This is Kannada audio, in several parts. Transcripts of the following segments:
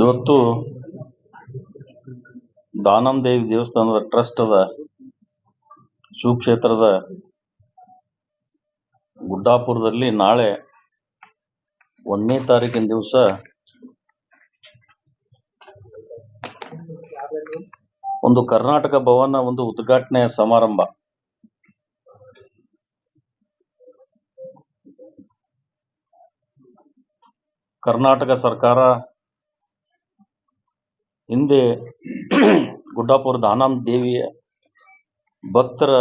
ಇವತ್ತು ದಾನಂದೇವಿ ದೇವಸ್ಥಾನದ ಟ್ರಸ್ಟ್ ಅದ ಶಿವಕ್ಷೇತ್ರದ ಗುಡ್ಡಾಪುರದಲ್ಲಿ ನಾಳೆ 1ನೇ ತಾರೀಕಿನ ದಿವಸ ಒಂದು ಕರ್ನಾಟಕ ಭವನ ಒಂದು ಉದ್ಘಾಟನೆ ಸಮಾರಂಭ. ಕರ್ನಾಟಕ ಸರ್ಕಾರ ಹಿಂದೆ ಗುಡ್ಡಾಪುರ ದಾನಂದೇವಿಯ ಭಕ್ತರ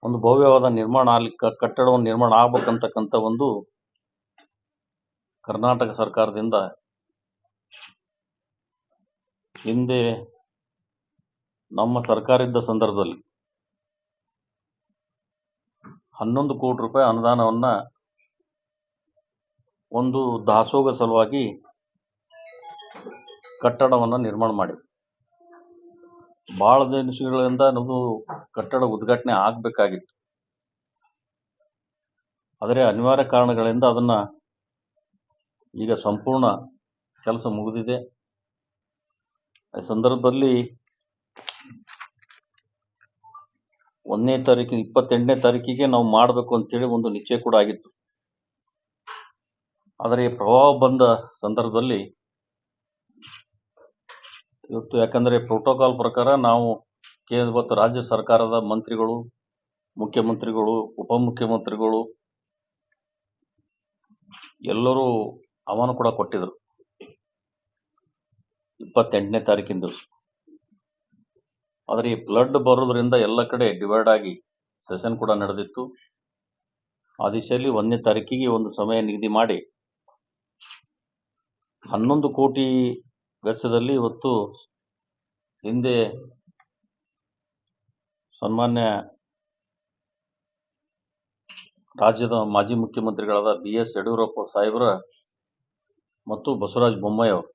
ಒಂದು ಭವ್ಯವಾದ ನಿರ್ಮಾಣ ಕಟ್ಟಡವನ್ನು ನಿರ್ಮಾಣ ಆಗ್ಬೇಕಂತಕ್ಕಂಥ ಒಂದು ಕರ್ನಾಟಕ ಸರ್ಕಾರದಿಂದ ಹಿಂದೆ ನಮ್ಮ ಸರ್ಕಾರ ಇದ್ದ ಸಂದರ್ಭದಲ್ಲಿ 11 ಕೋಟಿ ರೂಪಾಯಿ ಅನುದಾನವನ್ನ ಒಂದು ದಾಸೋಹ ಸಲುವಾಗಿ ಕಟ್ಟಡವನ್ನ ನಿರ್ಮಾಣ ಮಾಡಿ ಬಹಳ ದಿನಗಳಿಂದ ನಮ್ಮದು ಕಟ್ಟಡ ಉದ್ಘಾಟನೆ ಆಗ್ಬೇಕಾಗಿತ್ತು. ಆದರೆ ಅನಿವಾರ್ಯ ಕಾರಣಗಳಿಂದ ಅದನ್ನ ಈಗ ಸಂಪೂರ್ಣ ಕೆಲಸ ಮುಗಿದಿದೆ. ಈ ಸಂದರ್ಭದಲ್ಲಿ 1ನೇ ತಾರೀಕು 28ನೇ ತಾರೀಕಿಗೆ ನಾವು ಮಾಡಬೇಕು ಅಂತೇಳಿ ಒಂದು ನಿಶ್ಚಯ ಕೂಡ ಆಗಿತ್ತು. ಆದರೆ ಈ ಪ್ರವಾಹ ಬಂದ ಸಂದರ್ಭದಲ್ಲಿ ಇವತ್ತು ಯಾಕಂದ್ರೆ ಪ್ರೋಟೋಕಾಲ್ ಪ್ರಕಾರ ನಾವು ಇವತ್ತು ರಾಜ್ಯ ಸರ್ಕಾರದ ಮಂತ್ರಿಗಳು, ಮುಖ್ಯಮಂತ್ರಿಗಳು, ಉಪಮುಖ್ಯಮಂತ್ರಿಗಳು ಎಲ್ಲರೂ ಆಹ್ವಾನ ಕೂಡ ಕೊಟ್ಟಿದ್ರು 28ನೇ ತಾರೀಕಿನ ದಿವಸ. ಆದರೆ ಈ ಫ್ಲಡ್ ಬರೋದ್ರಿಂದ ಎಲ್ಲ ಕಡೆ ಡಿವೈಡ್ ಆಗಿ ಸೆಷನ್ ಕೂಡ ನಡೆದಿತ್ತು. ಆ ದಿಶೆಯಲ್ಲಿ 1ನೇ ತಾರೀಕಿಗೆ ಒಂದು ಸಮಯ ನಿಗದಿ ಮಾಡಿ 11 ಕೋಟಿ ವೆಚ್ಚದಲ್ಲಿ ಇವತ್ತು ಹಿಂದೆ ಸನ್ಮಾನ್ಯ ರಾಜ್ಯದ ಮಾಜಿ ಮುಖ್ಯಮಂತ್ರಿಗಳಾದ BS ಯಡಿಯೂರಪ್ಪ ಸಾಹೇಬರ ಮತ್ತು ಬಸವರಾಜ ಬೊಮ್ಮಾಯಿ ಅವರು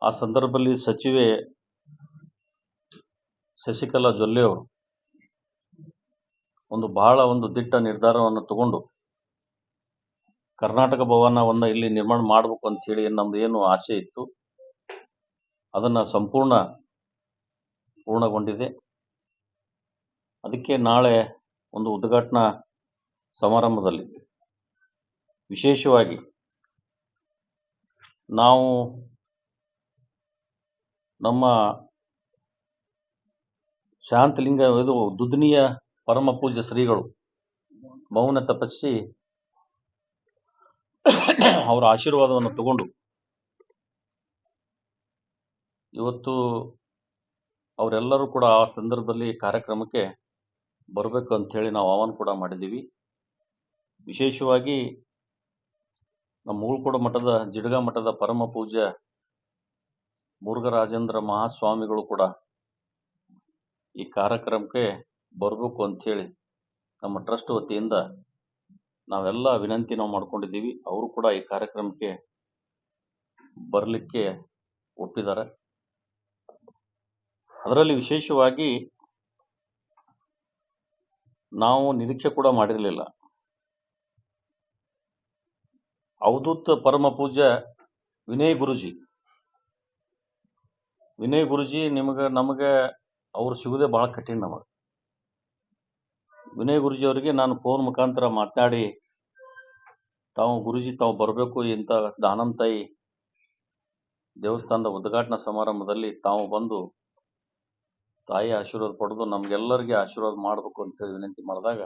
ಆ ಸಂದರ್ಭದಲ್ಲಿ ಸಚಿವೆ ಶಶಿಕಲಾ ಜೊಲ್ಲೆ ಅವರು ಬಹಳ ದಿಟ್ಟ ನಿರ್ಧಾರವನ್ನು ತಗೊಂಡು ಕರ್ನಾಟಕ ಭವನವನ್ನ ಇಲ್ಲಿ ನಿರ್ಮಾಣ ಮಾಡಬೇಕು ಅಂತ ಹೇಳಿ ನಮ್ದು ಏನು ಆಸೆ ಇತ್ತು ಅದನ್ನ ಪೂರ್ಣಗೊಂಡಿದೆ. ಅದಕ್ಕೆ ನಾಳೆ ಒಂದು ಉದ್ಘಾಟನಾ ಸಮಾರಂಭದಲ್ಲಿ ವಿಶೇಷವಾಗಿ ನಾವು ನಮ್ಮ ಶಾಂತಲಿಂಗ ದುದ್ನಿಯ ಪರಮ ಪೂಜ್ಯ ಶ್ರೀಗಳು ಮೌನ ತಪಸ್ಸಿ ಅವರ ಆಶೀರ್ವಾದವನ್ನು ತಗೊಂಡು ಇವತ್ತು ಅವರೆಲ್ಲರೂ ಕೂಡ ಆ ಸಂದರ್ಭದಲ್ಲಿ ಕಾರ್ಯಕ್ರಮಕ್ಕೆ ಬರಬೇಕು ಅಂತ ಹೇಳಿ ನಾವು ಆಹ್ವಾನ ಕೂಡ ಮಾಡಿದ್ದೀವಿ. ವಿಶೇಷವಾಗಿ ನಮ್ಮ ಉಳ್ಕೋಡ ಮಠದ ಜಿಡ್ಗ ಮಠದ ಪರಮ ಪೂಜ್ಯ ಮುರುಘರಾಜೇಂದ್ರ ಮಹಾಸ್ವಾಮಿಗಳು ಕೂಡ ಈ ಕಾರ್ಯಕ್ರಮಕ್ಕೆ ಬರಬೇಕು ಅಂತ ಹೇಳಿ ನಮ್ಮ ಟ್ರಸ್ಟ್ ವತಿಯಿಂದ ನಾವೆಲ್ಲ ವಿನಂತಿ ಮಾಡ್ಕೊಂಡಿದ್ದೀವಿ. ಅವರು ಕೂಡ ಈ ಕಾರ್ಯಕ್ರಮಕ್ಕೆ ಬರಲಿಕ್ಕೆ ಒಪ್ಪಿದ್ದಾರೆ. ಅದರಲ್ಲಿ ವಿಶೇಷವಾಗಿ ನಾವು ನಿರೀಕ್ಷೆ ಕೂಡ ಮಾಡಿರಲಿಲ್ಲ. ಅವಧೂತ ಪರಮ ಪೂಜ್ಯ ವಿನಯ್ ಗುರುಜಿ ನಮಗೆ ಅವ್ರು ಸಿಗುದೇ ಬಹಳ ಕಠಿಣ. ನಮಗೆ ವಿನಯ್ ಗುರುಜಿ ಅವರಿಗೆ ನಾನು ಫೋನ್ ಮುಖಾಂತರ ಮಾತನಾಡಿ ತಾವು ಬರಬೇಕು, ಇಂಥ ದಾನಂತಾಯಿ ದೇವಸ್ಥಾನದ ಉದ್ಘಾಟನಾ ಸಮಾರಂಭದಲ್ಲಿ ತಾವು ಬಂದು ತಾಯಿ ಆಶೀರ್ವಾದ ಪಡೆದು ನಮ್ಗೆಲ್ಲರಿಗೆ ಆಶೀರ್ವಾದ ಮಾಡಬೇಕು ಅಂತ ಹೇಳಿ ವಿನಂತಿ ಮಾಡಿದಾಗ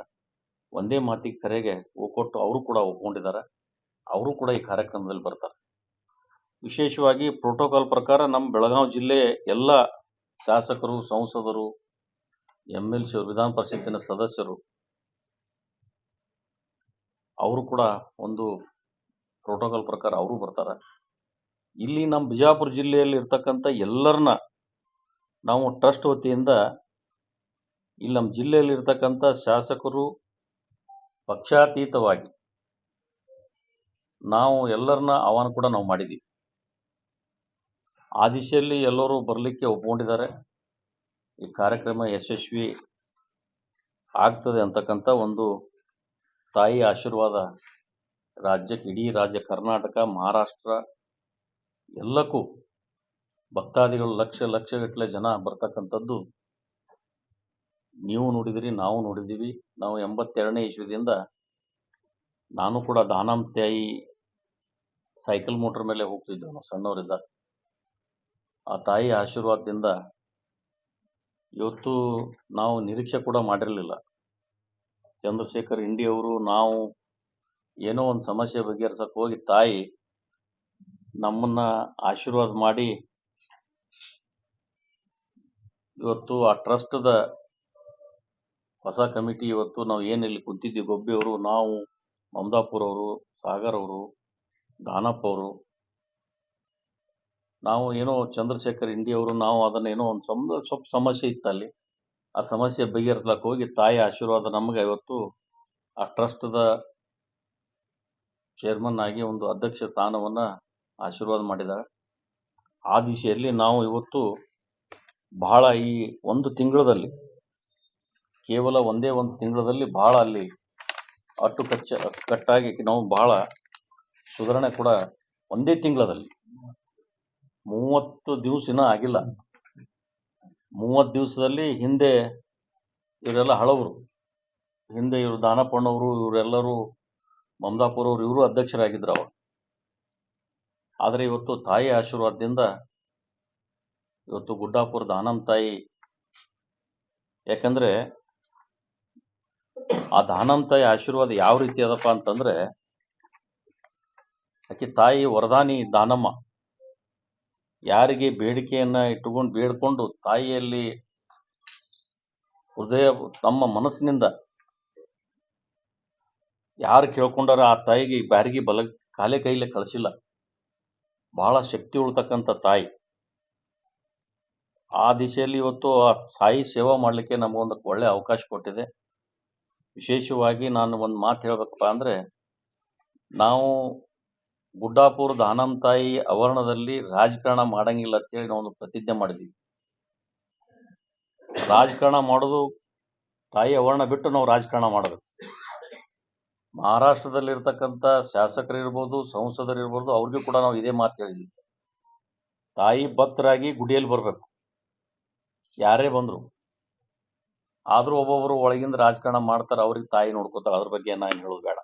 ಒಂದೇ ಮಾತಿಗೆ ಕರೆಗೆ ಒಪ್ಪಿಟ್ಟು ಅವರು ಕೂಡ ಒಪ್ಕೊಂಡಿದ್ದಾರೆ. ಅವರು ಕೂಡ ಈ ಕಾರ್ಯಕ್ರಮದಲ್ಲಿ ಬರ್ತಾರೆ. ವಿಶೇಷವಾಗಿ ಪ್ರೋಟೋಕಾಲ್ ಪ್ರಕಾರ ನಮ್ಮ ಬೆಳಗಾವಿ ಜಿಲ್ಲೆಯ ಎಲ್ಲ ಶಾಸಕರು, ಸಂಸದರು, MLC ಅವರು, ವಿಧಾನ ಪರಿಷತ್ತಿನ ಸದಸ್ಯರು ಅವರು ಕೂಡ ಒಂದು ಪ್ರೋಟೋಕಾಲ್ ಪ್ರಕಾರ ಅವರು ಬರ್ತಾರೆ. ಇಲ್ಲಿ ನಮ್ಮ ಬಿಜಾಪುರ ಜಿಲ್ಲೆಯಲ್ಲಿ ಇರ್ತಕ್ಕಂಥ ಎಲ್ಲರನ್ನ ನಾವು ಟ್ರಸ್ಟ್ ವತಿಯಿಂದ ಇಲ್ಲಿ ನಮ್ಮ ಜಿಲ್ಲೆಯಲ್ಲಿ ಇರ್ತಕ್ಕಂಥ ಶಾಸಕರು ಪಕ್ಷಾತೀತವಾಗಿ ನಾವು ಎಲ್ಲರನ್ನ ಆಹ್ವಾನ ಕೂಡ ನಾವು ಮಾಡಿದ್ದೀವಿ. ಆ ದಿಶೆಯಲ್ಲಿ ಎಲ್ಲರೂ ಬರಲಿಕ್ಕೆ ಒಪ್ಕೊಂಡಿದ್ದಾರೆ. ಈ ಕಾರ್ಯಕ್ರಮ ಯಶಸ್ವಿ ಆಗ್ತದೆ ಅಂತಕ್ಕಂಥ ಒಂದು ತಾಯಿ ಆಶೀರ್ವಾದ ರಾಜ್ಯಕ್ಕೆ ಇಡೀ ರಾಜ್ಯ ಕರ್ನಾಟಕ, ಮಹಾರಾಷ್ಟ್ರ ಎಲ್ಲಕ್ಕೂ ಭಕ್ತಾದಿಗಳು ಲಕ್ಷಗಟ್ಟಲೆ ಜನ ಬರ್ತಕ್ಕಂಥದ್ದು ನೀವು ನೋಡಿದಿರಿ, ನಾವು ನೋಡಿದ್ದೀವಿ. ನಾವು 82ನೇ ಇಸ್ವಿದಿಂದ ನಾನು ಕೂಡ ದಾನಂತಾಯಿ ಸೈಕಲ್ ಮೋಟರ್ ಮೇಲೆ ಹೋಗ್ತಿದ್ದೆವು ನಾವು ಸಣ್ಣವರಿದ್ದಾಗ. ಆ ತಾಯಿ ಆಶೀರ್ವಾದದಿಂದ ಇವತ್ತು ನಾವು ನಿರೀಕ್ಷೆ ಕೂಡ ಮಾಡಿರಲಿಲ್ಲ. ಚಂದ್ರಶೇಖರ್ ಇಂಡಿ ಅವರು ನಾವು ಏನೋ ಒಂದು ಸಮಸ್ಯೆ ಬಗೆಹರಿಸಕ್ಕೆ ಹೋಗಿ ತಾಯಿ ನಮ್ಮನ್ನ ಆಶೀರ್ವಾದ ಮಾಡಿ ಇವತ್ತು ಆ ಟ್ರಸ್ಟ್ದ ಹೊಸ ಕಮಿಟಿ ಇವತ್ತು ನಾವು ಏನಿಲ್ಲಿ ಕುಂತಿದ್ದೀವಿ, ಗೊಬ್ಬಿಯವರು, ನಾವು, ಮಮದಾಪುರ ಅವರು, ಸಾಗರ್ ಅವರು, ದಾನಪ್ಪ ಅವರು, ನಾವು ಏನೋ ಚಂದ್ರಶೇಖರ್ ಇಂಡಿ ಅವರು ನಾವು ಅದನ್ನ ಏನೋ ಒಂದು ಸ್ವಲ್ಪ ಸಮಸ್ಯೆ ಇತ್ತಲ್ಲಿ, ಆ ಸಮಸ್ಯೆ ಬಗೆಹರಿಸ್ಲಕ್ಕೆ ಹೋಗಿ ತಾಯಿ ಆಶೀರ್ವಾದ ನಮಗೆ ಇವತ್ತು ಆ ಟ್ರಸ್ಟ್ದ ಚೇರ್ಮನ್ ಆಗಿ ಒಂದು ಅಧ್ಯಕ್ಷ ಸ್ಥಾನವನ್ನ ಆಶೀರ್ವಾದ ಮಾಡಿದ್ದಾರೆ. ಆ ದಿಶೆಯಲ್ಲಿ ನಾವು ಇವತ್ತು ಬಹಳ ಈ ಒಂದು ತಿಂಗಳಲ್ಲಿ, ಕೇವಲ ಒಂದೇ ಒಂದು ತಿಂಗಳಲ್ಲಿ ಬಹಳ ಅಲ್ಲಿ ಅಚ್ಚುಕಟ್ಟಾಗಿ ನಾವು ಬಹಳ ಸುಧಾರಣೆ ಕೂಡ ಒಂದೇ ತಿಂಗಳಲ್ಲಿ 30 ದಿವಸ ಆಗಿಲ್ಲ. 30 ದಿವಸದಲ್ಲಿ ಹಿಂದೆ ಇವರೆಲ್ಲ ಹಳವರು, ಹಿಂದೆ ಇವರು ದಾನಪ್ಪಣ್ಣವರು, ಇವರೆಲ್ಲರೂ ಮಮದಾಪುರ ಅವರು, ಇವರು ಅಧ್ಯಕ್ಷರಾಗಿದ್ರು ಅವರು. ಆದರೆ ಇವತ್ತು ತಾಯಿ ಆಶೀರ್ವಾದದಿಂದ ಇವತ್ತು ಗುಡ್ಡಾಪುರ ದಾನಂತಾಯಿ, ಯಾಕಂದ್ರೆ ಆ ದಾನಂತಾಯಿ ಆಶೀರ್ವಾದ ಯಾವ ರೀತಿ ಅದಪ್ಪ ಅಂತಂದ್ರೆ, ಆಕೆ ತಾಯಿ ವರದಾನಿ ದಾನಮ್ಮ. ಯಾರಿಗೆ ಬೇಡಿಕೆಯನ್ನ ಇಟ್ಟುಕೊಂಡು ಬೇಡ್ಕೊಂಡು ತಾಯಿಯಲ್ಲಿ ಹೃದಯ ತಮ್ಮ ಮನಸ್ಸಿನಿಂದ ಯಾರು ಕೇಳ್ಕೊಂಡಾರ ಆ ತಾಯಿಗೆ ಬ್ಯಾರಿಗೆ ಕಾಲೇ ಕೈಲೇ ಕಳಿಸಿಲ್ಲ. ಬಹಳ ಶಕ್ತಿ ಉಳ್ತಕ್ಕಂಥ ತಾಯಿ. ಆ ದಿಶೆಯಲ್ಲಿ ಇವತ್ತು ಆ ಸಾಯಿ ಸೇವಾ ಮಾಡಲಿಕ್ಕೆ ನಮಗೊಂದು ಒಳ್ಳೆ ಅವಕಾಶ ಕೊಟ್ಟಿದೆ. ವಿಶೇಷವಾಗಿ ನಾನು ಒಂದು ಮಾತು ಹೇಳ್ಬೇಕಪ್ಪ ಅಂದ್ರೆ, ನಾವು ಗುಡ್ಡಾಪುರ ದಾನಂತಾಯಿ ಆವರಣದಲ್ಲಿ ರಾಜಕಾರಣ ಮಾಡಂಗಿಲ್ಲ ಅಂತೇಳಿ ನಾವು ಒಂದು ಪ್ರತಿಜ್ಞೆ ಮಾಡಿದ್ವಿ. ರಾಜಕಾರಣ ಮಾಡೋದು ತಾಯಿ ಆವರಣ ಬಿಟ್ಟು ನಾವು ರಾಜಕಾರಣ ಮಾಡಬೇಕು. ಮಹಾರಾಷ್ಟ್ರದಲ್ಲಿರ್ತಕ್ಕಂಥ ಶಾಸಕರಿರ್ಬೋದು, ಸಂಸದರಿರ್ಬೋದು, ಅವ್ರಿಗೂ ಕೂಡ ನಾವು ಇದೇ ಮಾತು ಹೇಳಿದ್ವಿ. ತಾಯಿ ಭಕ್ತರಾಗಿ ಗುಡಿಯಲ್ಲಿ ಬರಬೇಕು, ಯಾರೇ ಬಂದ್ರು. ಆದ್ರೂ ಒಬ್ಬೊಬ್ರು ಒಳಗಿಂದ ರಾಜಕಾರಣ ಮಾಡ್ತಾರೆ, ಅವ್ರಿಗೆ ತಾಯಿ ನೋಡ್ಕೋತಾರೆ. ಅದ್ರ ಬಗ್ಗೆ ನಾನು ಹೇಳೋದು ಬೇಡ.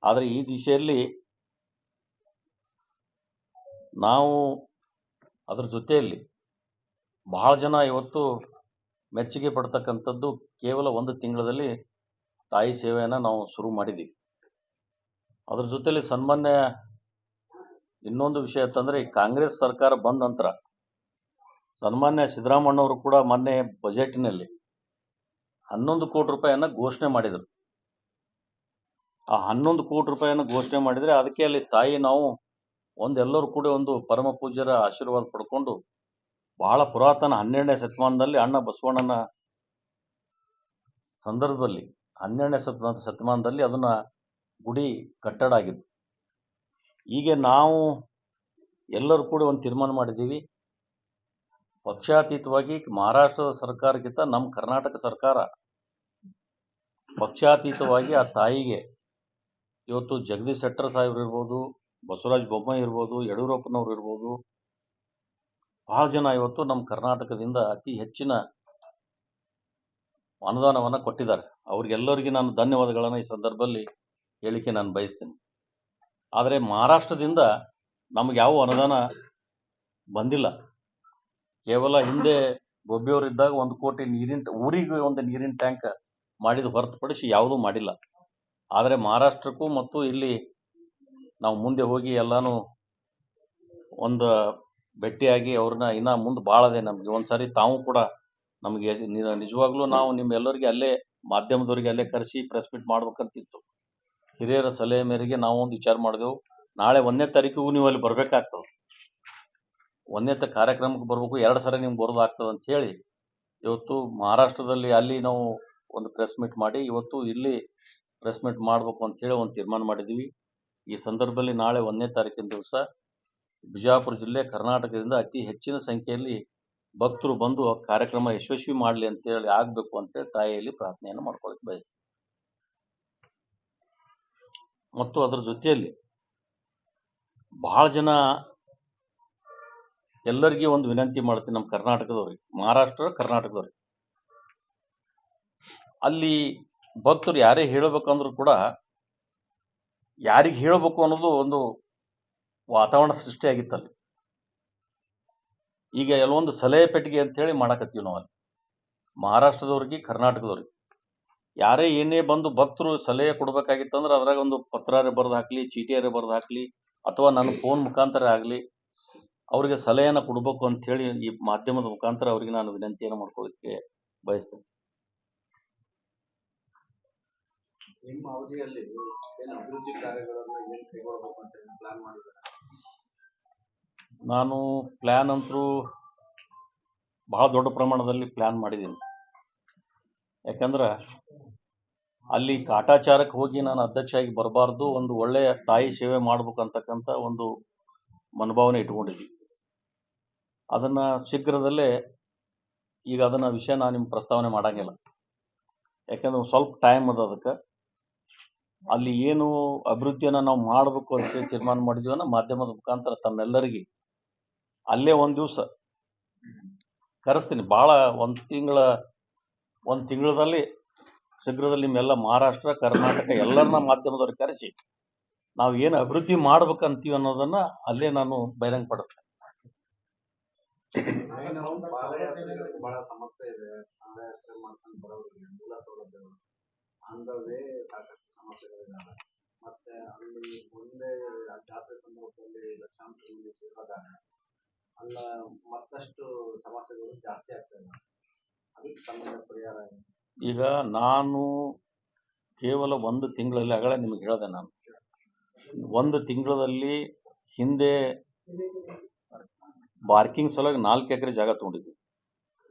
ಆದ್ರೆ ಈ ದಿಶೆಯಲ್ಲಿ ನಾವು ಅದ್ರ ಜೊತೆಯಲ್ಲಿ ಬಹಳ ಜನ ಇವತ್ತು ಮೆಚ್ಚುಗೆ ಪಡ್ತಕ್ಕಂಥದ್ದು ಕೇವಲ ಒಂದು ತಿಂಗಳಲ್ಲಿ ತಾಯಿ ಸೇವೆಯನ್ನ ನಾವು ಶುರು ಮಾಡಿದ್ದೀವಿ. ಅದ್ರ ಜೊತೆಲಿ ಸನ್ಮಾನ್ಯ ಇನ್ನೊಂದು ವಿಷಯ ಅಂತಂದ್ರೆ, ಈ ಕಾಂಗ್ರೆಸ್ ಸರ್ಕಾರ ಬಂದ ನಂತರ ಸನ್ಮಾನ್ಯ ಸಿದ್ದರಾಮಣ್ಣವರು ಕೂಡ ಮೊನ್ನೆ ಬಜೆಟ್ನಲ್ಲಿ 11 ಕೋಟಿ ರೂಪಾಯಿಯನ್ನ ಘೋಷಣೆ ಮಾಡಿದರು. ಆ 11 ಕೋಟಿ ರೂಪಾಯಿಯನ್ನ ಘೋಷಣೆ ಮಾಡಿದ್ರೆ ಅದಕ್ಕೆ ಅಲ್ಲಿ ತಾಯಿ ನಾವು ಎಲ್ಲರೂ ಕೂಡ ಒಂದು ಪರಮ ಪೂಜ್ಯರ ಆಶೀರ್ವಾದ ಪಡ್ಕೊಂಡು ಬಹಳ ಪುರಾತನ 12ನೇ ಶತಮಾನದಲ್ಲಿ ಅಣ್ಣ ಬಸವಣ್ಣನ ಸಂದರ್ಭದಲ್ಲಿ 12ನೇ ಶತಮಾನದಲ್ಲಿ ಅದನ್ನ ಗುಡಿ ಕಟ್ಟಡ ಆಗಿತ್ತು. ಹೀಗೆ ನಾವು ಎಲ್ಲರೂ ಕೂಡ ಒಂದು ತೀರ್ಮಾನ ಮಾಡಿದ್ದೀವಿ, ಪಕ್ಷಾತೀತವಾಗಿ ಮಹಾರಾಷ್ಟ್ರದ ಸರ್ಕಾರಕ್ಕಿಂತ ನಮ್ಮ ಕರ್ನಾಟಕ ಸರ್ಕಾರ ಪಕ್ಷಾತೀತವಾಗಿ ಆ ತಾಯಿಗೆ ಇವತ್ತು ಜಗದೀಶ್ ಶೆಟ್ಟರ್ ಸಾಹೇಬ್ರು ಇರ್ಬೋದು, ಬಸವರಾಜ ಬೊಮ್ಮಾಯಿ ಇರ್ಬೋದು, ಯಡಿಯೂರಪ್ಪನವ್ರು ಇರ್ಬೋದು, ಬಹಳ ಜನ ಇವತ್ತು ನಮ್ಮ ಕರ್ನಾಟಕದಿಂದ ಅತಿ ಹೆಚ್ಚಿನ ಅನುದಾನವನ್ನ ಕೊಟ್ಟಿದ್ದಾರೆ. ಅವ್ರಿಗೆಲ್ಲರಿಗೂ ನಾನು ಧನ್ಯವಾದಗಳನ್ನು ಈ ಸಂದರ್ಭದಲ್ಲಿ ಹೇಳಿಕೆ ನಾನು ಬಯಸ್ತೀನಿ. ಆದರೆ ಮಹಾರಾಷ್ಟ್ರದಿಂದ ನಮ್ಗೆ ಯಾವ ಅನುದಾನ ಬಂದಿಲ್ಲ. ಕೇವಲ ಹಿಂದೆ ಗೊಬ್ಬಿಯವರಿದ್ದಾಗ 1 ಕೋಟಿ ಊರಿಗೆ ಒಂದು ನೀರಿನ ಟ್ಯಾಂಕ್ ಮಾಡಿದ ಹೊರತುಪಡಿಸಿ ಯಾವುದೂ ಮಾಡಿಲ್ಲ. ಆದರೆ ಮಹಾರಾಷ್ಟ್ರಕ್ಕೂ ಮತ್ತು ಇಲ್ಲಿ ನಾವು ಮುಂದೆ ಹೋಗಿ ಎಲ್ಲಾನು ಒಂದು ಭೇಟಿಯಾಗಿ ಅವ್ರನ್ನ ಇನ್ನ ಮುಂದೆ ಭಾಳ ಅದೇ ನಮ್ಗೆ. ಒಂದ್ಸಾರಿ ತಾವು ಕೂಡ ನಮಗೆ ನಿಜವಾಗ್ಲೂ ನಾವು ನಿಮ್ಮೆಲ್ಲರಿಗೆ ಅಲ್ಲೇ ಮಾಧ್ಯಮದವರಿಗೆ ಅಲ್ಲೇ ಕರೆಸಿ ಪ್ರೆಸ್ ಮೀಟ್ ಮಾಡ್ಬೇಕಂತಿತ್ತು. ಹಿರಿಯರ ಸಲಹೆ ಮೇರೆಗೆ ನಾವು ಒಂದು ವಿಚಾರ ಮಾಡಿದೆವು, ನಾಳೆ 1ನೇ ತಾರೀಕಿಗೂ ನೀವು ಅಲ್ಲಿ ಬರ್ಬೇಕಾಗ್ತದೆ, 1ನೇ ಕಾರ್ಯಕ್ರಮಕ್ಕೆ ಬರ್ಬೇಕು, 2 ಸರಿ ನಿಮ್ಗೆ ಬರೋದಾಗ್ತದೆ ಅಂತ ಹೇಳಿ ಇವತ್ತು ಮಹಾರಾಷ್ಟ್ರದಲ್ಲಿ ಅಲ್ಲಿ ನಾವು ಒಂದು ಪ್ರೆಸ್ ಮೀಟ್ ಮಾಡಿ ಇವತ್ತು ಇಲ್ಲಿ ಪ್ರೆಸ್ ಮೀಟ್ ಮಾಡ್ಬೇಕು ಅಂತ ಹೇಳಿ ಒಂದು ತೀರ್ಮಾನ ಮಾಡಿದ್ವಿ. ಈ ಸಂದರ್ಭದಲ್ಲಿ ನಾಳೆ 1ನೇ ತಾರೀಕಿನ ದಿವಸ ಬಿಜಾಪುರ ಜಿಲ್ಲೆ ಕರ್ನಾಟಕದಿಂದ ಅತಿ ಹೆಚ್ಚಿನ ಸಂಖ್ಯೆಯಲ್ಲಿ ಭಕ್ತರು ಬಂದು ಆ ಕಾರ್ಯಕ್ರಮ ಯಶಸ್ವಿ ಮಾಡಲಿ ಅಂತೇಳಿ ಆಗಬೇಕು ಅಂತೇಳಿ ತಾಯಿಯಲ್ಲಿ ಪ್ರಾರ್ಥನೆಯನ್ನು ಮಾಡ್ಕೊಳ್ಳಿಕ್ಕೆ ಬಯಸ್ತೀನಿ. ಮತ್ತು ಅದರ ಜೊತೆಯಲ್ಲಿ ಬಹಳ ಜನ ಎಲ್ಲರಿಗೂ ಒಂದು ವಿನಂತಿ ಮಾಡ್ತೀನಿ, ನಮ್ಮ ಕರ್ನಾಟಕದವ್ರಿಗೆ, ಮಹಾರಾಷ್ಟ್ರ ಕರ್ನಾಟಕದವ್ರಿಗೆ, ಅಲ್ಲಿ ಭಕ್ತರು ಯಾರೇ ಹೇಳಬೇಕಂದ್ರೂ ಕೂಡ ಯಾರಿಗೆ ಹೇಳಬೇಕು ಅನ್ನೋದು ಒಂದು ವಾತಾವರಣ ಸೃಷ್ಟಿಯಾಗಿತ್ತಲ್ಲಿ. ಈಗ ಕೆಲವೊಂದು ಸಲಹೆ ಪೆಟ್ಟಿಗೆ ಅಂತ ಹೇಳಿ ಮಾಡಕತ್ತೀವಿ ನಾವು ಅಲ್ಲಿ ಮಹಾರಾಷ್ಟ್ರದವ್ರಿಗೆ, ಕರ್ನಾಟಕದವ್ರಿಗೆ. ಯಾರೇ ಏನೇ ಬಂದು ಭಕ್ತರು ಸಲಹೆ ಕೊಡ್ಬೇಕಾಗಿತ್ತಂದ್ರೆ ಅದ್ರಾಗ ಒಂದು ಪತ್ರಾರೆ ಬರೆದು ಹಾಕ್ಲಿ, ಚೀಟಿಯಾರೆ ಬರೆದು ಹಾಕ್ಲಿ, ಅಥವಾ ನನ್ನ ಫೋನ್ ಮುಖಾಂತರ ಆಗಲಿ ಅವರಿಗೆ ಸಲಹೆಯನ್ನು ಕೊಡಬೇಕು ಅಂತ ಹೇಳಿ ಈ ಮಾಧ್ಯಮದ ಮುಖಾಂತರ ಅವರಿಗೆ ನಾನು ವಿನಂತಿಯನ್ನು ಮಾಡ್ಕೊಳ್ಳಿಕ್ಕೆ ಬಯಸ್ತೇನೆ. ನಿಮ್ಮ ಅವಧಿಯಲ್ಲಿ ಏನು ಅಭಿವೃದ್ಧಿ ಕಾರ್ಯಗಳನ್ನು ಏನು ಕೈಗೊಳ್ಳಬೇಕು ಅಂತ ಪ್ಲಾನ್ ಮಾಡಿದ್ದಾರೆ? ನಾನು ಪ್ಲಾನ್ ಅಂತೂ ಬಹಳ ದೊಡ್ಡ ಪ್ರಮಾಣದಲ್ಲಿ ಪ್ಲಾನ್ ಮಾಡಿದ್ದೀನಿ. ಯಾಕಂದ್ರೆ ಅಲ್ಲಿ ಕಾಟಾಚಾರಕ್ಕೆ ಹೋಗಿ ನಾನು ಅಧ್ಯಕ್ಷ ಆಗಿ ಬರಬಾರ್ದು, ಒಂದು ಒಳ್ಳೆಯ ತಾಯಿ ಸೇವೆ ಮಾಡ್ಬೇಕಂತಕ್ಕಂಥ ಒಂದು ಮನೋಭಾವನೆ ಇಟ್ಕೊಂಡಿದ್ವಿ. ಅದನ್ನ ಶೀಘ್ರದಲ್ಲೇ ಈಗ ಅದನ್ನ ವಿಷಯ ನಾನು ನಿಮ್ಗೆ ಪ್ರಸ್ತಾವನೆ ಮಾಡಂಗಿಲ್ಲ. ಯಾಕಂದ್ರೆ ಸ್ವಲ್ಪ ಟೈಮ್ ಅದ ಅದಕ್ಕೆ. ಅಲ್ಲಿ ಏನು ಅಭಿವೃದ್ಧಿಯನ್ನು ನಾವು ಮಾಡಬೇಕು ಅಂತ ತೀರ್ಮಾನ ಮಾಡಿದೀವನ್ನ ಮಾಧ್ಯಮದ ಮುಖಾಂತರ ತಮ್ಮೆಲ್ಲರಿಗೆ ಅಲ್ಲೇ ಒಂದು ದಿವಸ ಕರೆಸ್ತೀನಿ. ಭಾಳ ಒಂದು ತಿಂಗಳಲ್ಲಿ ಶೀಘ್ರದಲ್ಲಿ ನಿಮ್ಮೆಲ್ಲ ಮಹಾರಾಷ್ಟ್ರ, ಕರ್ನಾಟಕ ಎಲ್ಲರನ್ನ ಮಾಧ್ಯಮದವ್ರಿಗೆ ಕರೆಸಿ ನಾವು ಏನು ಅಭಿವೃದ್ಧಿ ಮಾಡ್ಬೇಕಂತೀವಿ ಅನ್ನೋದನ್ನ ಅಲ್ಲೇ ನಾನು ಬಹಿರಂಗ ಪಡಿಸ್ತೇನೆ. ಬಹಳ ಸಮಸ್ಯೆ ಇದೆ. ಪಾದಯಾತ್ರೆ ಮಾಡ್ಕೊಂಡು ಬರೋರಿಗೆ ಮೂಲ ಸೌಲಭ್ಯಗಳು ಅಂದವೇ ಸಾಕಷ್ಟು ಸಮಸ್ಯೆಗಳಿದ್ದಾವೆ. ಮತ್ತೆ ಅಲ್ಲಿ ಮುಂದೆ ಜಾತ್ರೆ ಸಂದರ್ಭದಲ್ಲಿ ಲಕ್ಷಾಂತರ ಮಂದಿ ಸೇರೋದಾಗ ಅಲ್ಲ ಮತ್ತಷ್ಟು ಸಮಸ್ಯೆಗಳು ಜಾಸ್ತಿ ಆಗ್ತದೆ. ಅದಕ್ಕೆ ಸಂಬಂಧ ಪರಿಹಾರ ಈಗ ನಾನು ಕೇವಲ ಒಂದು ತಿಂಗಳಲ್ಲಿ ಆಗಲೇ ನಿಮಗೆ ಹೇಳಿದೆ, ನಾನು ಒಂದು ತಿಂಗಳಲ್ಲಿ ಹಿಂದೆ ಪಾರ್ಕಿಂಗ್ ಸಲುವಾಗಿ 4 ಎಕರೆ ಜಾಗ ತಗೊಂಡಿದ್ವಿ.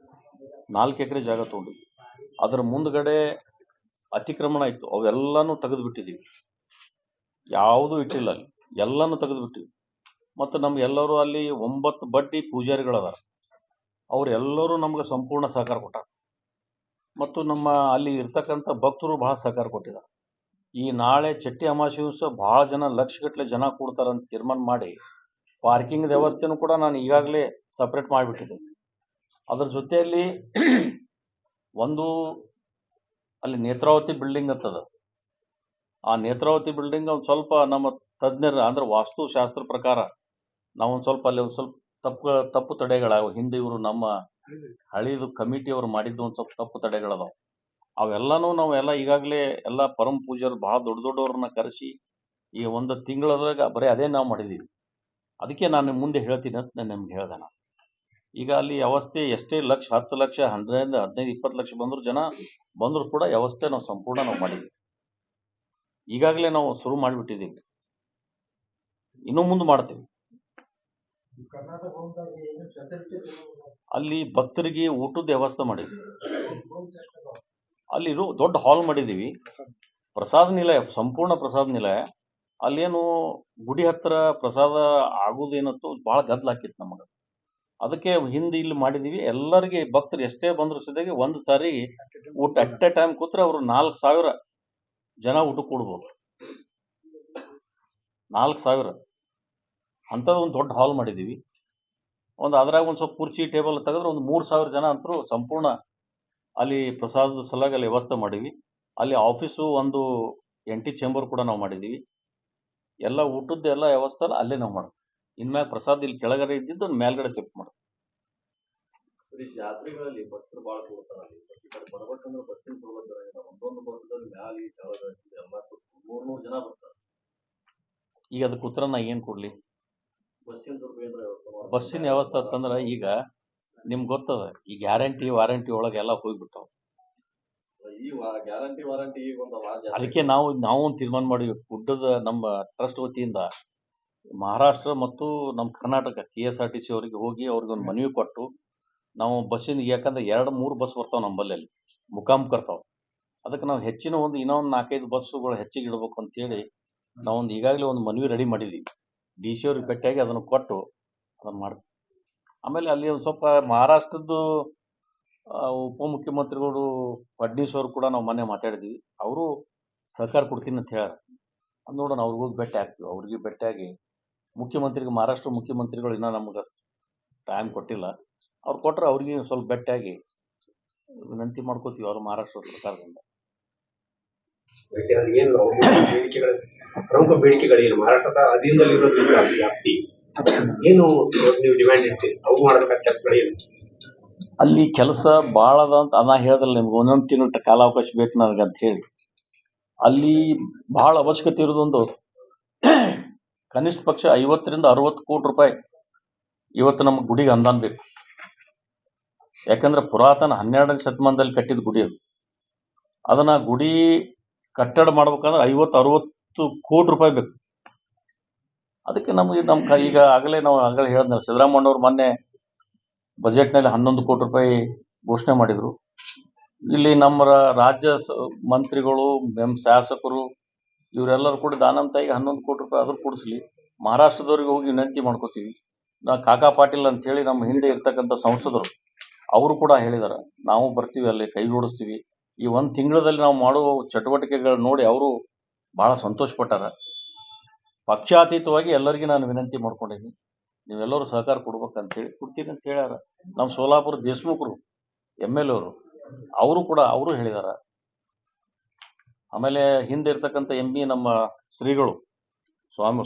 4 ಎಕರೆ ಜಾಗ ತಗೊಂಡಿದ್ವಿ. ಅದರ ಮುಂದ್ಗಡೆ ಅತಿಕ್ರಮಣ ಇತ್ತು, ಅವೆಲ್ಲಾನು ತೆಗೆದು ಬಿಟ್ಟಿದ್ದೀವಿ. ಯಾವುದೂ ಇಟ್ಟಿಲ್ಲ ಅಲ್ಲಿ, ಎಲ್ಲಾನು ತೆಗೆದು ಬಿಟ್ಟಿವಿ. ಮತ್ತು ನಮ್ಗೆಲ್ಲರೂ ಅಲ್ಲಿ 9 ಬಡ್ಡಿ ಪೂಜಾರಿಗಳದಾರ, ಅವರೆಲ್ಲರೂ ನಮ್ಗೆ ಸಂಪೂರ್ಣ ಸಹಕಾರ ಕೊಟ್ಟಾರ. ಮತ್ತು ನಮ್ಮ ಅಲ್ಲಿ ಇರ್ತಕ್ಕಂಥ ಭಕ್ತರು ಬಹಳ ಸಹಕಾರ ಕೊಟ್ಟಿದ್ದಾರೆ. ಈ ನಾಳೆ ಚಟ್ಟಿ ಅಮಾವಾಸ್ಯೆ ದಿವಸ ಬಹಳ ಜನ, ಲಕ್ಷಗಟ್ಟಲೆ ಜನ ಕೂಡ್ತಾರಂತ ತೀರ್ಮಾನ ಮಾಡಿ ಪಾರ್ಕಿಂಗ್ ವ್ಯವಸ್ಥೆನೂ ಕೂಡ ನಾನು ಈಗಾಗಲೇ ಸಪ್ರೇಟ್ ಮಾಡಿಬಿಟ್ಟಿದ್ದೆ. ಅದ್ರ ಜೊತೆಯಲ್ಲಿ ಒಂದು ಅಲ್ಲಿ ನೇತ್ರಾವತಿ ಬಿಲ್ಡಿಂಗ್ ಅಂತದ, ಆ ನೇತ್ರಾವತಿ ಬಿಲ್ಡಿಂಗ್ ಒಂದು ಸ್ವಲ್ಪ ನಮ್ಮ ತಜ್ಞರ ಅಂದ್ರೆ ವಾಸ್ತುಶಾಸ್ತ್ರ ಪ್ರಕಾರ ನಾವೊಂದು ಸ್ವಲ್ಪ ಅಲ್ಲಿ ಒಂದು ಸ್ವಲ್ಪ ತಪ್ಪು ತಡೆಗಳಾಗ ಹಿಂದೆ ಇವರು ನಮ್ಮ ಹಳಿದು ಕಮಿಟಿಯವರು ಮಾಡಿದ್ದು ಒಂದು ಸ್ವಲ್ಪ ತಪ್ಪು ತಡೆಗಳದಾವ. ಅವೆಲ್ಲನೂ ನಾವೆಲ್ಲ ಈಗಾಗಲೇ ಎಲ್ಲ ಪರಮ ಪೂಜಾರು ಬಹಳ ದೊಡ್ಡವ್ರನ್ನ ಕರೆಸಿ ಈ ಒಂದು ತಿಂಗಳದಾಗ ಬರೀ ಅದೇ ನಾವು ಮಾಡಿದ್ದೀವಿ. ಅದಕ್ಕೆ ನಾನು ಮುಂದೆ ಹೇಳ್ತೀನಿ ಅಂತ ನಾನು ನಿಮ್ಗೆ ಹೇಳ್ದೆ. ನಾನು ಈಗ ಅಲ್ಲಿ ವ್ಯವಸ್ಥೆ ಎಷ್ಟೇ ಲಕ್ಷ, 10 ಲಕ್ಷ, 15, 20 ಲಕ್ಷ ಬಂದ್ರು, ಜನ ಬಂದ್ರು ಕೂಡ ವ್ಯವಸ್ಥೆ ನಾವು ಸಂಪೂರ್ಣ ನಾವು ಮಾಡಿದ್ದೀವಿ. ಈಗಾಗಲೇ ನಾವು ಶುರು ಮಾಡಿಬಿಟ್ಟಿದ್ದೀವಿ, ಇನ್ನೂ ಮುಂದೆ ಮಾಡ್ತೀವಿ. ಅಲ್ಲಿ ಭಕ್ತರಿಗೆ ಊಟದ ವ್ಯವಸ್ಥೆ ಮಾಡಿದ್ವಿ. ಅಲ್ಲಿ ದೊಡ್ಡ ಹಾಲ್ ಮಾಡಿದೀವಿ, ಪ್ರಸಾದ ನಿಲಯ, ಸಂಪೂರ್ಣ ಪ್ರಸಾದ ನಿಲಯ. ಅಲ್ಲೇನು ಗುಡಿ ಹತ್ರ ಪ್ರಸಾದ ಆಗುದೇನತ್ತು ಬಹಳ ಗದ್ದಲ ಹಾಕಿತ್ತು ನಮಗೆ. ಅದಕ್ಕೆ ಹಿಂದೆ ಇಲ್ಲಿ ಮಾಡಿದೀವಿ. ಎಲ್ಲರಿಗೆ ಭಕ್ತರು ಎಷ್ಟೇ ಬಂದ್ರು ಸದ್ಯಗೆ ಒಂದು ಸಾರಿ ಊಟ ಅಟ್ ಎ ಟೈಮ್ ಕೂತ್ರೆ ಅವರು 4,000 ಜನ ಊಟ ಕೊಡ್ಬೋದು. 4,000 ಅಂಥದ್ದು ಒಂದು ದೊಡ್ಡ ಹಾಲ್ ಮಾಡಿದೀವಿ. ಅದ್ರಾಗ ಒಂದು ಸ್ವಲ್ಪ ಕುರ್ಚಿ ಟೇಬಲ್ ತೆಗೆದ್ರೆ ಒಂದು 3,000 ಜನ ಅಂತರೂ ಸಂಪೂರ್ಣ ಅಲ್ಲಿ ಪ್ರಸಾದದ ಸಲುವಾಗಿ ಅಲ್ಲಿ ವ್ಯವಸ್ಥೆ ಮಾಡಿವಿ. ಅಲ್ಲಿ ಆಫೀಸು ಒಂದು ಎಂಟಿ ಚೇಂಬರ್ ಕೂಡ ನಾವು ಮಾಡಿದೀವಿ. ಎಲ್ಲ ಊಟದ ಎಲ್ಲ ವ್ಯವಸ್ಥೆ ಅಲ್ಲೇ ನಾವು ಮಾಡ್ತೀವಿ. ಇನ್ಮ್ಯಾಗ ಪ್ರಸಾದ ಇಲ್ಲಿ ಕೆಳಗಡೆ ಇದ್ದಿದ್ದು ಮೇಲ್ಗಡೆ ಶಿಫ್ಟ್ ಮಾಡ್ತೀವಿ. ಜಾತ್ರೆಗಳಲ್ಲಿ ಭಕ್ತರು ಬಹಳ ಕೂಡ್ತಾರೆ. ಅಲ್ಲಿ ಈ ಕಡೆ ಬರ್ಬೇಕಂದ್ರೆ ಬಸ್ಸಿನ ಸೌಲಭ್ಯ ಇಲ್ಲ. ಒಂದೊಂದು ಬಸ್ದಲ್ಲಿ ಮ್ಯಾಲಿ ಕೆಳಗ ಎಲ್ಲ 300 ಜನ ಬರ್ತಾರೆ. ಈಗ ಅದಕ್ಕೆ ಉತ್ತರ ನಾ ಏನ್ ಕೊಡ್ಲಿ? ಬಸ್ಸಿನ ವ್ಯವಸ್ಥೆ ಅಂತಂದ್ರೆ ಈಗ ನಿಮ್ಗೆ ಗೊತ್ತದ, ಈ ಗ್ಯಾರಂಟಿ ವಾರಂಟಿ ಒಳಗೆ ಎಲ್ಲ ಹೋಗ್ಬಿಟ್ಟಾವ. ಈ ಗ್ಯಾರಂಟಿ ವಾರಂಟಿ ಅದಕ್ಕೆ ನಾವು ಒಂದು ತೀರ್ಮಾನ ಮಾಡಿವಿ. ಗುಡ್ಡದ ನಮ್ಮ ಟ್ರಸ್ಟ್ ವತಿಯಿಂದ ಮಹಾರಾಷ್ಟ್ರ ಮತ್ತು ನಮ್ಮ ಕರ್ನಾಟಕ KSRTC ಅವರಿಗೆ ಹೋಗಿ ಅವ್ರಿಗೆ ಒಂದು ಮನವಿ ಕೊಟ್ಟು ನಾವು ಬಸ್ಸಿನ, ಯಾಕಂದ್ರೆ 2-3 ಬಸ್ ಬರ್ತಾವ ನಮ್ಮಲ್ಲಿ, ಅಲ್ಲಿ ಮುಖಾಮುಖ ಬರ್ತಾವ. ಅದಕ್ಕೆ ನಾವು ಹೆಚ್ಚಿನ ಇನ್ನೊಂದು 4-5 ಬಸ್ಸುಗಳು ಹೆಚ್ಚಿಗೆ ಇಡಬೇಕು ಅಂತ ಹೇಳಿ ನಾವೊಂದು ಈಗಾಗಲೇ ಒಂದು ಮನವಿ ರೆಡಿ ಮಾಡಿದ್ದೀವಿ. DC ಅವ್ರಿಗೆ ಭೇಟಿಯಾಗಿ ಅದನ್ನು ಕೊಟ್ಟು ಅದನ್ನು ಮಾಡ್ತೀವಿ. ಆಮೇಲೆ ಅಲ್ಲಿ ಒಂದು ಸ್ವಲ್ಪ ಮಹಾರಾಷ್ಟ್ರದ್ದು ಉಪಮುಖ್ಯಮಂತ್ರಿಗಳು ಫಡ್ನೀಸ್ ಅವರು ಕೂಡ ನಾವು ಮೊನ್ನೆ ಮಾತಾಡಿದ್ವಿ. ಅವರು ಸಹಕಾರ ಕೊಡ್ತೀನಿ ಅಂತ ಹೇಳ. ಅದು ನೋಡೋಣ, ಅವ್ರಿಗೆ ಹೋಗಿ ಭೇಟಿ ಆಗ್ತೀವಿ. ಅವ್ರಿಗೆ ಭೇಟಿಯಾಗಿ ಮುಖ್ಯಮಂತ್ರಿಗೆ, ಮಹಾರಾಷ್ಟ್ರ ಮುಖ್ಯಮಂತ್ರಿಗಳು ಇನ್ನೂ ನಮ್ಗೆ ಟೈಮ್ ಕೊಟ್ಟಿಲ್ಲ. ಅವ್ರು ಕೊಟ್ಟರೆ ಅವ್ರಿಗೆ ಸ್ವಲ್ಪ ಭೇಟಿಯಾಗಿ ವಿನಂತಿ ಮಾಡ್ಕೋತೀವಿ ಅವ್ರ ಮಹಾರಾಷ್ಟ್ರ ಸರ್ಕಾರದಿಂದ. ಏನು ಬೇಡಿಕೆಗಳು, ಪ್ರಮುಖ ಬೇಡಿಕೆಗಳೇನು ಮಹಾರಾಷ್ಟ್ರದ ಅಧೀನದಲ್ಲಿರೋದ್ರಿಂದ ವ್ಯಾಪ್ತಿ ಏನು ನೀವು ಡಿಮ್ಯಾಂಡ್ ಇರ್ತೀರಿ, ಅವು ಮಾಡಬೇಕಾದ ಕೆಲಸಗಳೇನು? ಅಲ್ಲಿ ಕೆಲಸ ಭಾಳ ಅದ ಅಂತ ನಾ ಹೇಳಿದ್ರಲ್ಲ ನಿಮ್ಗೆ, ಒಂದೊಂದು ತಿಂಗಳ ಕಾಲಾವಕಾಶ ಬೇಕು ನನಗೆ ಅಂತ ಹೇಳಿ. ಅಲ್ಲಿ ಭಾಳ ಅವಶ್ಯಕತೆ ಇರೋದೊಂದು ಕನಿಷ್ಠ ಪಕ್ಷ 50 ರಿಂದ 60 ಕೋಟಿ ರೂಪಾಯಿ ಇವತ್ತು ನಮ್ಮ ಗುಡಿಗೆ ಅನುದಾನ ಬೇಕು. ಯಾಕಂದ್ರೆ ಪುರಾತನ 12ನೇ ಶತಮಾನದಲ್ಲಿ ಕಟ್ಟಿದ ಗುಡಿ ಅದು. ಅದನ್ನ ಗುಡಿ ಕಟ್ಟಡ ಮಾಡ್ಬೇಕಂದ್ರೆ 50-60 ಕೋಟಿ ರೂಪಾಯಿ ಬೇಕು. ಅದಕ್ಕೆ ನಮಗೆ ಈಗ ಆಗಲೇ ಹೇಳಿದ್ನಲ್ಲ, ಸಿದ್ದರಾಮಯ್ಯನವ್ರು ಮೊನ್ನೆ ಬಜೆಟ್ನಲ್ಲಿ 11 ಕೋಟಿ ರೂಪಾಯಿ ಘೋಷಣೆ ಮಾಡಿದ್ರು. ಇಲ್ಲಿ ನಮ್ಮ ರಾಜ್ಯ ಮಂತ್ರಿಗಳು, ಶಾಸಕರು ಇವರೆಲ್ಲರೂ ಕೂಡ ದಾನಂತಾಯಿಗೆ 11 ಕೋಟಿ ರೂಪಾಯಿ ಆದ್ರೂ ಕೊಡಿಸ್ಲಿ. ಮಹಾರಾಷ್ಟ್ರದವ್ರಿಗೆ ಹೋಗಿ ವಿನಂತಿ ಮಾಡ್ಕೋತೀವಿ. ಕಾಕಾ ಪಾಟೀಲ್ ಅಂತ ಹೇಳಿ ನಮ್ಮ ಹಿಂದೆ ಇರ್ತಕ್ಕಂಥ ಸಂಸದರು ಅವರು ಕೂಡ ಹೇಳಿದಾರೆ, ನಾವು ಬರ್ತೀವಿ, ಅಲ್ಲಿ ಕೈ ಜೋಡಿಸ್ತೀವಿ. ಈ 1 ತಿಂಗಳಲ್ಲಿ ನಾವು ಮಾಡುವ ಚಟುವಟಿಕೆಗಳು ನೋಡಿ ಅವರು ಬಹಳ ಸಂತೋಷ ಪಟ್ಟಾರ. ಪಕ್ಷಾತೀತವಾಗಿ ಎಲ್ಲರಿಗೂ ನಾನು ವಿನಂತಿ ಮಾಡ್ಕೊಂಡಿದ್ದೀನಿ, ನೀವೆಲ್ಲರೂ ಸಹಕಾರ ಕೊಡ್ಬೇಕಂತೇಳಿ. ಕೊಡ್ತೀನಿ ಅಂತ ಹೇಳ್ಯಾರ. ನಮ್ಮ ಸೋಲಾಪುರ ದೇಶಮುಖರು MLA ಅವರು ಹೇಳಿದಾರ. ಆಮೇಲೆ ಹಿಂದೆ ಇರ್ತಕ್ಕಂಥ MP ನಮ್ಮ ಶ್ರೀಗಳು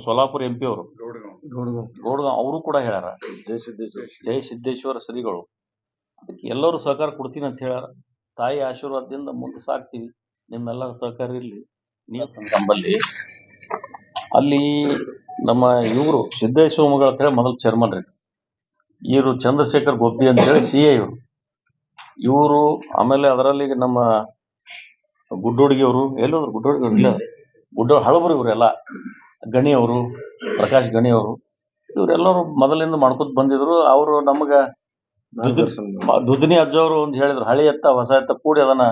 ಸೋಲಾಪುರ MP ಅವರು ಗೌಡಗಾಂವ್ ಅವರು ಕೂಡ ಹೇಳ್ಯಾರ, ಜೈ ಸಿದ್ದೇಶ್ವರ ಶ್ರೀಗಳು. ಅದಕ್ಕೆ ಎಲ್ಲರೂ ಸಹಕಾರ ಕೊಡ್ತೀನಿ ಅಂತ ಹೇಳ್ಯಾರ. ತಾಯಿ ಆಶೀರ್ವಾದದಿಂದ ಮುಂದೆ ಸಾಕ್ತೀವಿ. ನಿಮ್ಮೆಲ್ಲರ ಸಹಕಾರ ಇರಲಿ. ನೀವು ನಮ್ಮಲ್ಲಿ ಅಲ್ಲಿ ನಮ್ಮ ಇವರು ಸಿದ್ದೇಶ್ವರ ಮಗಳ ಅಂತ ಹೇಳಿ ಮೊದಲು ಚೇರ್ಮನ್ ರೀ. ಇವರು ಚಂದ್ರಶೇಖರ್ ಗೊಬ್ಬಿ ಅಂತ ಹೇಳಿ CA ಇವರು. ಆಮೇಲೆ ಅದರಲ್ಲಿ ನಮ್ಮ ಗುಡ್ಡೋಡಿಗೆ ಅವರು ಎಲ್ಲೋದ್ರು, ಗುಡ್ಡೋಡಿ ಹಳಬರು ಇವರೆಲ್ಲ, ಗಣಿ ಅವರು, ಪ್ರಕಾಶ್ ಗಣಿ ಅವರು, ಇವರೆಲ್ಲರೂ ಮೊದಲಿಂದ ಮಾಡ್ಕೊತ ಬಂದಿದ್ರು. ಅವರು ನಮ್ಗೆ ದುದ್ನಿ ಅಜ್ಜವರು ಒಂದು ಹೇಳಿದ್ರು, ಹಳಿ ಎತ್ತ ಹೊಸ ಎತ್ತ ಕೂಡಿ ಅದನ್ನ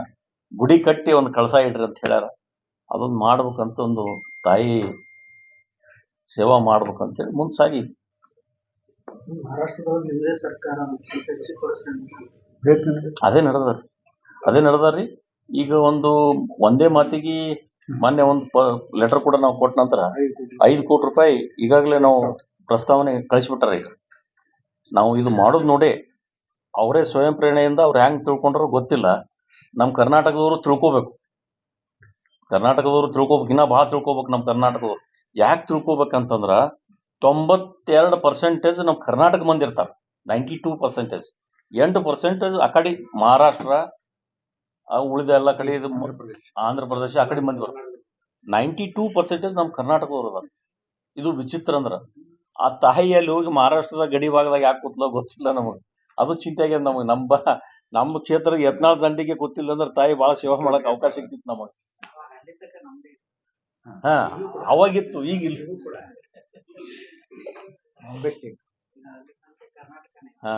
ಗುಡಿ ಕಟ್ಟಿ ಒಂದು ಕಳಸ ಇಡ್ರಿ ಅಂತ ಹೇಳ್ಯಾರ. ಅದೊಂದು ಮಾಡ್ಬೇಕಂತ, ಒಂದು ತಾಯಿ ಸೇವಾ ಮಾಡ್ಬೇಕಂತೇಳಿ ಮುಂದೆ ಸಾಗಿ. ಮಹಾರಾಷ್ಟ್ರದೊಳಗೆ ಸರ್ಕಾರ ಅದೇ ನಡೆದಾರ್ರಿ. ಈಗ ಒಂದೇ ಮಾತಿಗೆ ಮೊನ್ನೆ ಒಂದು ಲೆಟರ್ ಕೂಡ ನಾವು ಕೊಟ್ಟ ನಂತರ 5 ಕೋಟಿ ರೂಪಾಯಿ ಈಗಾಗಲೇ ನಾವು ಪ್ರಸ್ತಾವನೆ ಕಳಿಸ್ಬಿಟ್ಟಾರ. ಈಗ ನಾವು ಇದು ಮಾಡೋದು ನೋಡಿ ಅವರೇ ಸ್ವಯಂ ಪ್ರೇರಣೆಯಿಂದ ಅವ್ರು ಹೆಂಗೆ ತಿಳ್ಕೊಂಡ್ರು ಗೊತ್ತಿಲ್ಲ. ನಮ್ಮ ಕರ್ನಾಟಕದವರು ತಿಳ್ಕೋಬೇಕು, ಇನ್ನೂ ಭಾಳ ತಿಳ್ಕೋಬೇಕು. ನಮ್ಮ ಕರ್ನಾಟಕದವ್ರು ಯಾಕೆ ತಿಳ್ಕೊಬೇಕಂತಂದ್ರ 92% ನಮ್ಮ ಕರ್ನಾಟಕ ಮಂದಿ ಇರ್ತಾರೆ. 92%, 8% ಆ ಕಡೆ ಮಹಾರಾಷ್ಟ್ರ, ಉಳಿದ ಎಲ್ಲ ಕಡೆ ಆಂಧ್ರ ಪ್ರದೇಶ ಆ ಕಡೆ ಮಂದಿ ಬರ್ತಾರೆ. 92% ನಮ್ಮ ಕರ್ನಾಟಕದವ್ರು ಅದ. ಇದು ವಿಚಿತ್ರ ಅಂದ್ರ ಆ ತಾಯಿಯಲ್ಲಿ ಹೋಗಿ ಮಹಾರಾಷ್ಟ್ರದ ಗಡಿ ಭಾಗದಾಗ ಯಾಕೆ ಕೂತ್ಲೋ ಗೊತ್ತಿಲ್ಲ ನಮಗೆ. ಅದು ಚಿಂತೆ ಆಗ್ಯದ ನಮಗೆ. ನಮ್ಮ ಕ್ಷೇತ್ರದ ಯತ್ನಾಳ್ ದಂಡಿಗೆ ಗೊತ್ತಿಲ್ಲ ಅಂದ್ರೆ ತಾಯಿ ಭಾಳ ಸೇವಾ ಮಾಡಕ್ ಅವಕಾಶ ಸಿಗ್ತಿತ್ತು ನಮಗೆ. ಅವಾಗಿತ್ತು, ಈಗಿಲ್ಲ. ಹಾ